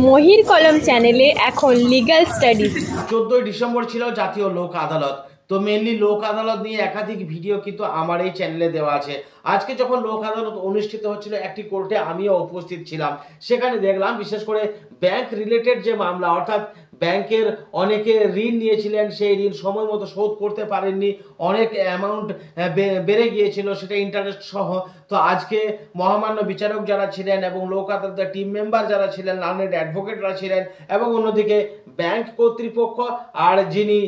মহির কলম চ্যানেলে এখন লিগ্যাল স্টাডিজ। 14ই ডিসেম্বর ছিল জাতীয় লোক আদালত। তো মেনলি লোক আদালত নিয়ে একাধিক ভিডিও কিন্তু আমার এই চ্যানেলে দেওয়া আছে। আজকে যখন লোক আদালত অনুষ্ঠিত হচ্ছিল একটি কোর্টে আমিও উপস্থিত ছিলাম। সেখানে দেখলাম বিশেষ করে ব্যাংক রিলেটেড যে মামলা, অর্থাৎ ব্যাংকের অনেকে ঋণ নিয়েছিলেন, সেই ঋণ সময় মতো শোধ করতে পারেননি, অনেক অ্যামাউন্ট বেড়ে গিয়েছিল, সেটা ইন্টারেস্ট সহ। তো আজকে মহামান্য বিচারক যারা ছিলেন এবং লোক আদালতের টিম মেম্বার যারা ছিলেন, লার্নেড অ্যাডভোকেটরা ছিলেন এবং অন্যদিকে ব্যাংক কর্তৃপক্ষ আর যিনি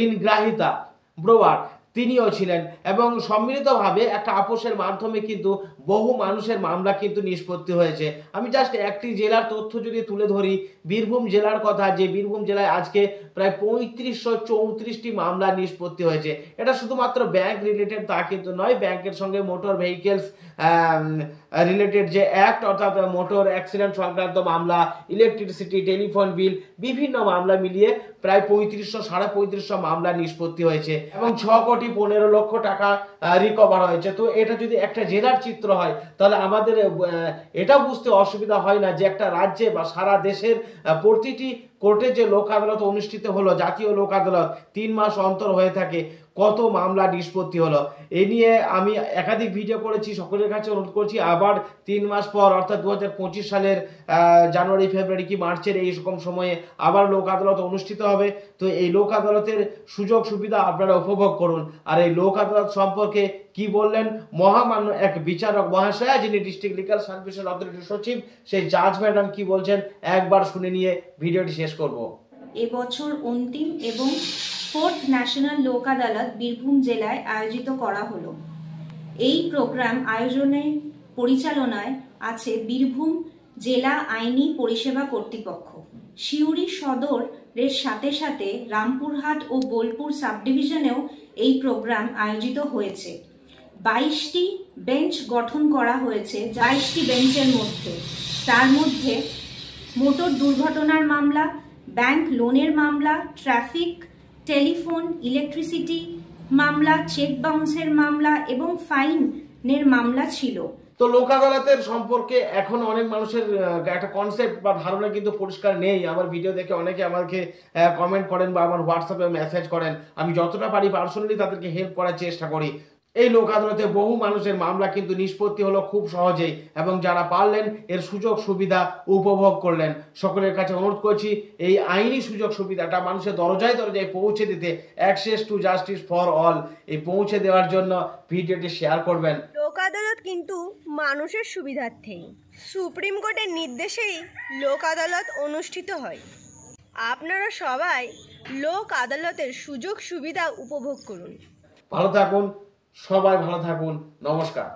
ঋণ গ্রাহিতা ব্রোয়ার তিনিও ছিলেন, এবং সম্মিলিতভাবে একটা আপোষের মাধ্যমে কিন্তু বহু মানুষের মামলা কিন্তু নিষ্পত্তি হয়েছে। আমি জাস্ট একটি জেলার তথ্য যদি তুলে ধরি, বীরভূম জেলার কথা, যে বীরভূম জেলায় আজকে প্রায় 3534টি মামলা নিষ্পত্তি হয়েছে। এটা শুধুমাত্র ব্যাংক রিলেটেড তা কিন্তু নয়, ব্যাংকের সঙ্গে মোটর ভেহিকেলস রিলেটেড যে অ্যাক্ট, অর্থাৎ মোটর অ্যাক্সিডেন্ট সংক্রান্ত মামলা, ইলেকট্রিসিটি, টেলিফোন বিল, বিভিন্ন মামলা মিলিয়ে প্রায় 3500 মামলা নিষ্পত্তি হয়েছে এবং 6,15,00,000 টাকা রিকভার হয়েছে। তো এটা যদি একটা জেলার চিত্র হয়, তাহলে আমাদের এটা বুঝতে অসুবিধা হয় না যে একটা রাজ্যে বা সারা দেশের প্রতিটি কোর্টে যে লোক আদালত অনুষ্ঠিত হলো, জাতীয় লোক আদালত 3 মাস অন্তর হয়ে থাকে, কত মামলা নিষ্পত্তি হলো। এ নিয়ে আমি একাধিক ভিডিও করেছি, সকলের কাছে অনুরোধ করছি আবার 3 মাস পর, অর্থাৎ 2025 সালের জানুয়ারি, ফেব্রুয়ারি কি মার্চের এই রকম সময়ে আবার লোক আদালত অনুষ্ঠিত হবে। তো এই লোক আদালতের সুযোগ সুবিধা আপনারা উপভোগ করুন। আর এই লোক আদালত সম্পর্কে কি বললেন মহামান্য এক বিচারক মহাশয়া, যিনি ডিস্ট্রিক্ট লিগ্যাল সার্ভিসেস অথরিটির সচিব, সেই জাজ ম্যাডাম কি বলছেন একবার শুনে নিয়ে ভিডিওটি শেষ করব। এবছর অন্তিম এবং 4th ন্যাশনাল লোক আদালত বীরভূম জেলায় আয়োজিত করা হলো। এই প্রোগ্রাম আয়োজনে পরিচালনায় আছে বীরভূম জেলা আইনি পরিষেবা কর্তৃপক্ষ। সিউড়ি সদরের সাথে সাথে রামপুরহাট ও বোলপুর সাব ডিভিশনেও এই প্রোগ্রাম আয়োজিত হয়েছে। 22টি বেঞ্চ গঠন করা হয়েছে। 22টি বেঞ্চের মধ্যে তার মধ্যে মোটর দুর্ঘটনার মামলা, ব্যাংক লোনের মামলা, ট্রাফিক, টেলিফোন, ইলেকট্রিসিটি মামলা, চেক বাউন্সের মামলা এবং ফাইনের মামলা ছিল। তো লোক আদালতের সম্পর্কে এখন অনেক মানুষের একটা কনসেপ্ট বা ধারণা কিন্তু পরিষ্কার নেই। আমার ভিডিও দেখে অনেকে আমাকে কমেন্ট করেন বা আমার হোয়াটসঅ্যাপে মেসেজ করেন। আমি যতটা পারি পার্সোনালি তাদেরকে হেল্প করার চেষ্টা করি। এই লোক আদালতে বহু মানুষের মামলা কিন্তু নিষ্পত্তি হলো খুব সহজেই, এবং যারা পারলেন এর সুযোগ সুবিধা উপভোগ করলেন। সকলের কাছে অনুরোধ করছি এই আইনি সুযোগ সুবিধাটা মানুষের দরজায় দরজায় পৌঁছে দিতে, access to justice for all, এই পৌঁছে দেওয়ার জন্য ভিডিওটি শেয়ার করবেন। লোক আদালত কিন্তু মানুষের সুবিধার্থেই, সুপ্রিম কোর্টের নির্দেশেই লোক আদালত অনুষ্ঠিত হয়। আপনারা সবাই লোক আদালতের সুযোগ সুবিধা উপভোগ করুন। ভালো থাকুন, সবাই ভালো থাকুন, নমস্কার।